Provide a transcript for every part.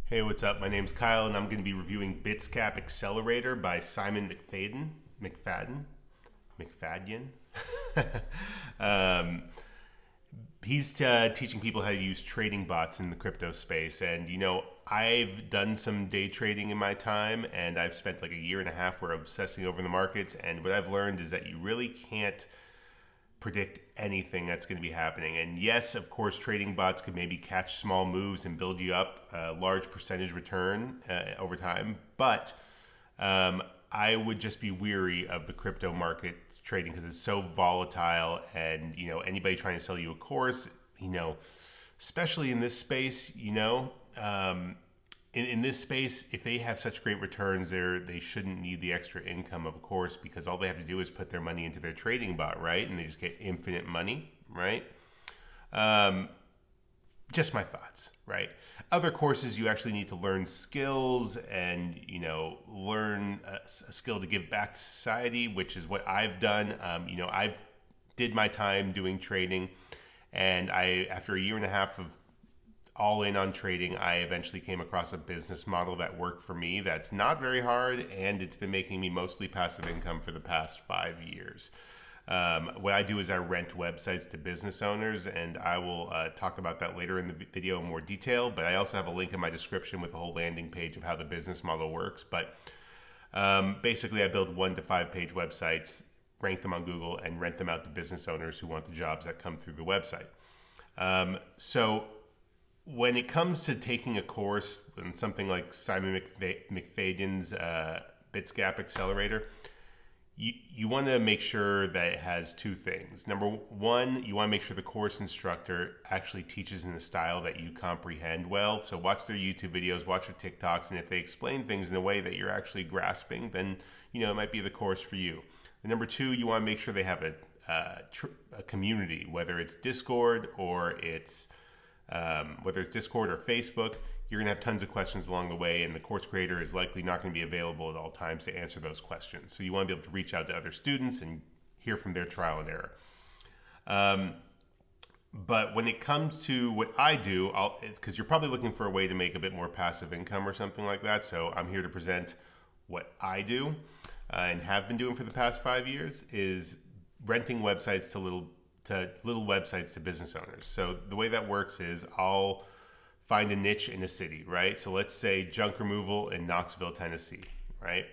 Hey, what's up? My name's Kyle, and I'm going to be reviewing Bitsgap Accelerator by Simon McFadyen. um, he's teaching people how to use trading bots in the crypto space. And, I've done some day trading in my time, and I've spent like a year and a half where I'm obsessing over the markets. And what I've learned is that you really can't predict anything that's going to be happening. And yes, of course, trading bots could maybe catch small moves and build you up a large percentage return over time. But I would just be weary of the crypto markets trading because it's so volatile. And, anybody trying to sell you a course, especially in this space, in this space, if they have such great returns there, they shouldn't need the extra income, of course, because all they have to do is put their money into their trading bot, right? And they just get infinite money, right? Just my thoughts, right? Other courses, you actually need to learn skills and, learn a skill to give back to society, which is what I've done. I've did my time doing trading, and after a year and a half of all in on trading, I eventually came across a business model that worked for me that's not very hard, and it's been making me mostly passive income for the past 5 years. What I do is I rent websites to business owners, and I will talk about that later in the video in more detail, but I also have a link in my description with a whole landing page of how the business model works. But basically, I build 1 to 5 page websites, rank them on Google, and rent them out to business owners who want the jobs that come through the website. So when it comes to taking a course in something like Simon McFadyen's Bitsgap Accelerator, you want to make sure that it has 2 things. Number one, you want to make sure the course instructor actually teaches in a style that you comprehend well. So watch their YouTube videos, watch their TikToks, and if they explain things in a way that you're actually grasping, then it might be the course for you. And number 2, you want to make sure they have a community, whether it's Discord or whether it's Discord or Facebook. You're going to have tons of questions along the way, and the course creator is likely not going to be available at all times to answer those questions. So you want to be able to reach out to other students and hear from their trial and error. But when it comes to what I do, because you're probably looking for a way to make a bit more passive income or something like that, so I'm here to present what I do and have been doing for the past 5 years, is renting websites to little websites to business owners. So the way that works is I'll find a niche in a city, right? So let's say junk removal in Knoxville, Tennessee, right?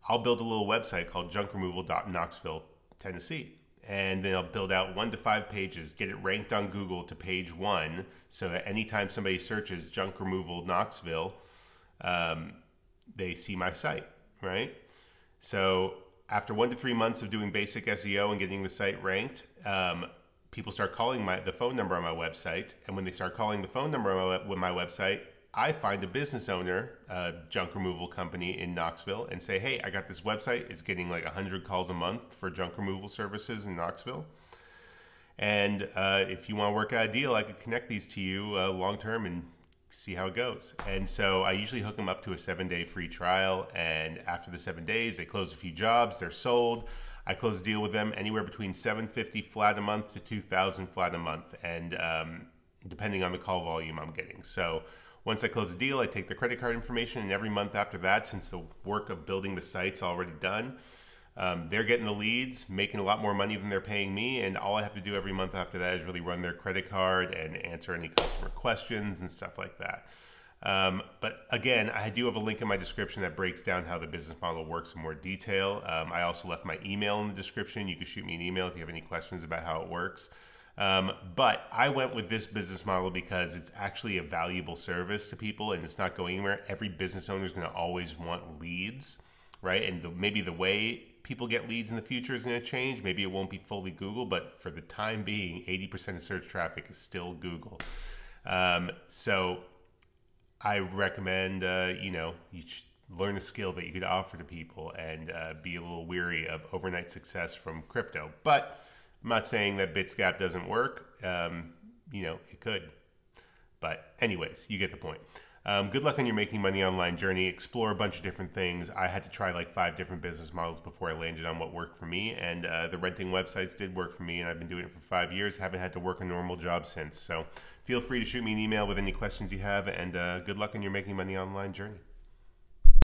I'll build a little website called junkremoval.knoxville, Tennessee. And then I'll build out 1 to 5 pages, get it ranked on Google to page 1, so that anytime somebody searches junk removal Knoxville, they see my site, right? So after 1 to 3 months of doing basic SEO and getting the site ranked, people start calling the phone number on my website. And when they start calling the phone number on my website, I find a business owner, a junk removal company in Knoxville, and say, hey, I got this website. It's getting like 100 calls a month for junk removal services in Knoxville. And if you want to work out a deal, I could connect these to you long term and see how it goes. And so I usually hook them up to a 7-day free trial. And after the 7 days, they close a few jobs, they're sold. I close a deal with them anywhere between $750 flat a month to $2,000 flat a month, and depending on the call volume I'm getting. So once I close a deal, I take the credit card information, and every month after that, since the work of building the site's already done, they're getting the leads, making a lot more money than they're paying me, and all I have to do every month after that is really run their credit card and answer any customer questions and stuff like that. But again, I do have a link in my description that breaks down how the business model works in more detail. I also left my email in the description. You can shoot me an email if you have any questions about how it works. But I went with this business model because it's actually a valuable service to people, and it's not going anywhere. Every business owner is going to always want leads, right? And maybe the way people get leads in the future is going to change. Maybe it won't be fully Google, but for the time being, 80% of search traffic is still Google. So I recommend, you should learn a skill that you could offer to people and be a little weary of overnight success from crypto. But I'm not saying that Bitsgap doesn't work. It could. But anyways, you get the point. Good luck on your making money online journey. Explore a bunch of different things. I had to try like 5 different business models before I landed on what worked for me, and the renting websites did work for me, and I've been doing it for 5 years. Haven't had to work a normal job since. So feel free to shoot me an email with any questions you have, and good luck on your making money online journey.